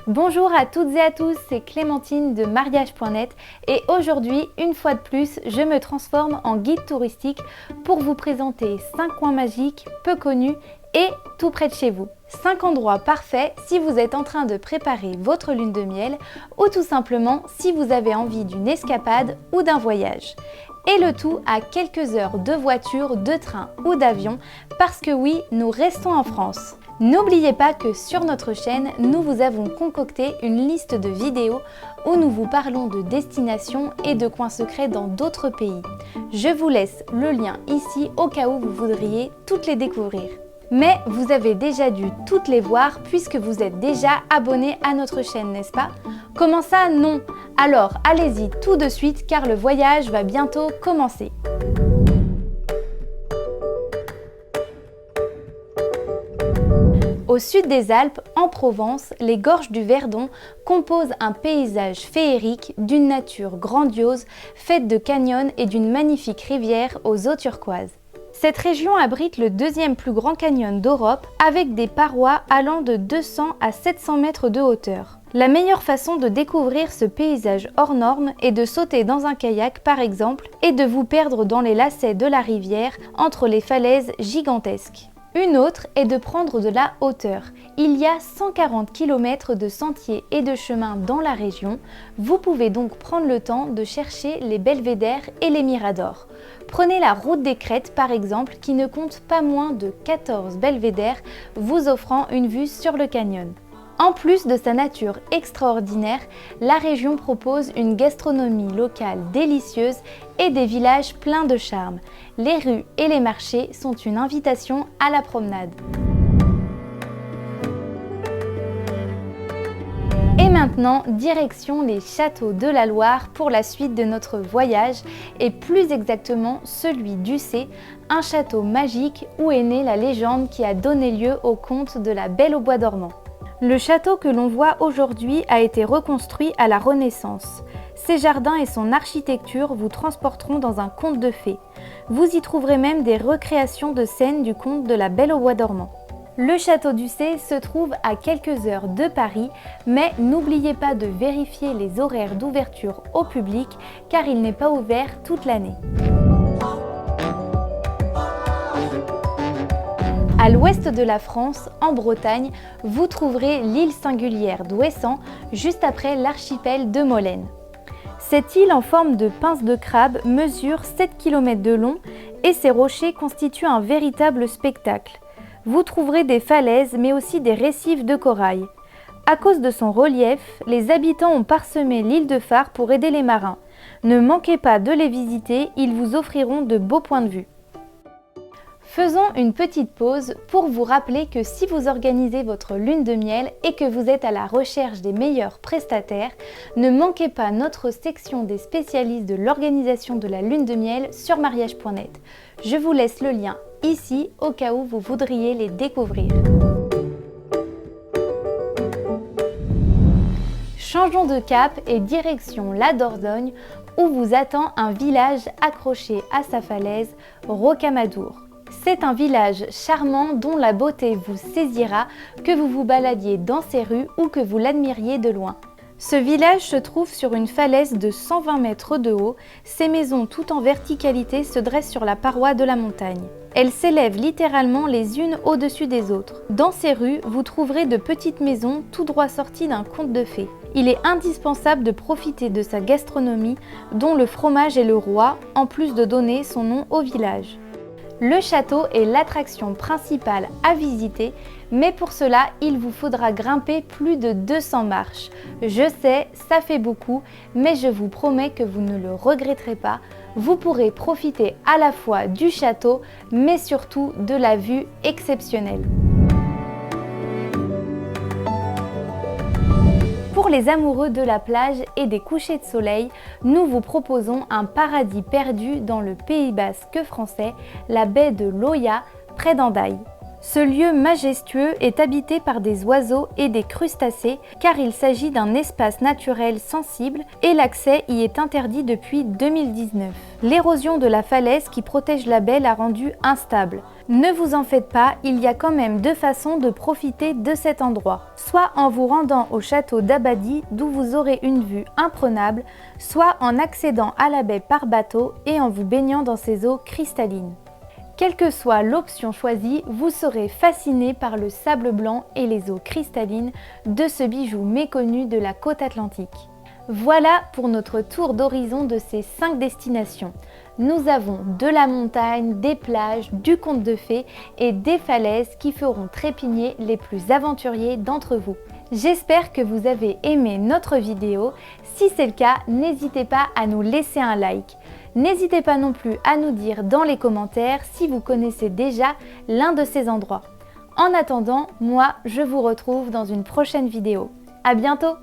Bonjour à toutes et à tous, c'est Clémentine de mariage.net et aujourd'hui, une fois de plus, je me transforme en guide touristique pour vous présenter 5 coins magiques peu connus et tout près de chez vous. 5 endroits parfaits si vous êtes en train de préparer votre lune de miel ou tout simplement si vous avez envie d'une escapade ou d'un voyage. Et le tout à quelques heures de voiture, de train ou d'avion parce que oui, nous restons en France. N'oubliez pas que sur notre chaîne, nous vous avons concocté une liste de vidéos où nous vous parlons de destinations et de coins secrets dans d'autres pays. Je vous laisse le lien ici au cas où vous voudriez toutes les découvrir. Mais vous avez déjà dû toutes les voir puisque vous êtes déjà abonné à notre chaîne, n'est-ce pas? Comment ça, non? Alors allez-y tout de suite car le voyage va bientôt commencer. Au sud des Alpes, en Provence, les gorges du Verdon composent un paysage féerique d'une nature grandiose, faite de canyons et d'une magnifique rivière aux eaux turquoises. Cette région abrite le deuxième plus grand canyon d'Europe avec des parois allant de 200 à 700 mètres de hauteur. La meilleure façon de découvrir ce paysage hors norme est de sauter dans un kayak par exemple et de vous perdre dans les lacets de la rivière entre les falaises gigantesques. Une autre est de prendre de la hauteur. Il y a 140 km de sentiers et de chemins dans la région. Vous pouvez donc prendre le temps de chercher les belvédères et les miradors. Prenez la route des Crêtes par exemple qui ne compte pas moins de 14 belvédères vous offrant une vue sur le canyon. En plus de sa nature extraordinaire, la région propose une gastronomie locale délicieuse et des villages pleins de charme. Les rues et les marchés sont une invitation à la promenade. Et maintenant, direction les châteaux de la Loire pour la suite de notre voyage et plus exactement celui d'Ussé, un château magique où est née la légende qui a donné lieu au conte de la Belle au bois dormant. Le château que l'on voit aujourd'hui a été reconstruit à la Renaissance. Ses jardins et son architecture vous transporteront dans un conte de fées. Vous y trouverez même des recréations de scènes du conte de la Belle au bois dormant. Le château d'Ussé se trouve à quelques heures de Paris, mais n'oubliez pas de vérifier les horaires d'ouverture au public car il n'est pas ouvert toute l'année. À l'ouest de la France, en Bretagne, vous trouverez l'île singulière d'Ouessant, juste après l'archipel de Molène. Cette île en forme de pince de crabe mesure 7 km de long et ses rochers constituent un véritable spectacle. Vous trouverez des falaises mais aussi des récifs de corail. À cause de son relief, les habitants ont parsemé l'île de phare pour aider les marins. Ne manquez pas de les visiter, ils vous offriront de beaux points de vue. Faisons une petite pause pour vous rappeler que si vous organisez votre lune de miel et que vous êtes à la recherche des meilleurs prestataires, ne manquez pas notre section des spécialistes de l'organisation de la lune de miel sur mariage.net. Je vous laisse le lien ici au cas où vous voudriez les découvrir. Changeons de cap et direction la Dordogne où vous attend un village accroché à sa falaise, Rocamadour. C'est un village charmant dont la beauté vous saisira, que vous vous baladiez dans ses rues ou que vous l'admiriez de loin. Ce village se trouve sur une falaise de 120 mètres de haut. Ses maisons tout en verticalité se dressent sur la paroi de la montagne. Elles s'élèvent littéralement les unes au-dessus des autres. Dans ces rues, vous trouverez de petites maisons tout droit sorties d'un conte de fées. Il est indispensable de profiter de sa gastronomie dont le fromage est le roi, en plus de donner son nom au village. Le château est l'attraction principale à visiter, mais pour cela, il vous faudra grimper plus de 200 marches. Je sais, ça fait beaucoup, mais je vous promets que vous ne le regretterez pas. Vous pourrez profiter à la fois du château, mais surtout de la vue exceptionnelle. Pour les amoureux de la plage et des couchers de soleil, nous vous proposons un paradis perdu dans le Pays basque français, la baie de Loya, près d'Hendaye. Ce lieu majestueux est habité par des oiseaux et des crustacés car il s'agit d'un espace naturel sensible et l'accès y est interdit depuis 2019. L'érosion de la falaise qui protège la baie l'a rendue instable. Ne vous en faites pas, il y a quand même deux façons de profiter de cet endroit. Soit en vous rendant au château d'Abadie d'où vous aurez une vue imprenable, soit en accédant à la baie par bateau et en vous baignant dans ses eaux cristallines. Quelle que soit l'option choisie, vous serez fasciné par le sable blanc et les eaux cristallines de ce bijou méconnu de la côte atlantique. Voilà pour notre tour d'horizon de ces 5 destinations. Nous avons de la montagne, des plages, du conte de fées et des falaises qui feront trépigner les plus aventuriers d'entre vous. J'espère que vous avez aimé notre vidéo. Si c'est le cas, n'hésitez pas à nous laisser un like. N'hésitez pas non plus à nous dire dans les commentaires si vous connaissez déjà l'un de ces endroits. En attendant, moi, je vous retrouve dans une prochaine vidéo. À bientôt!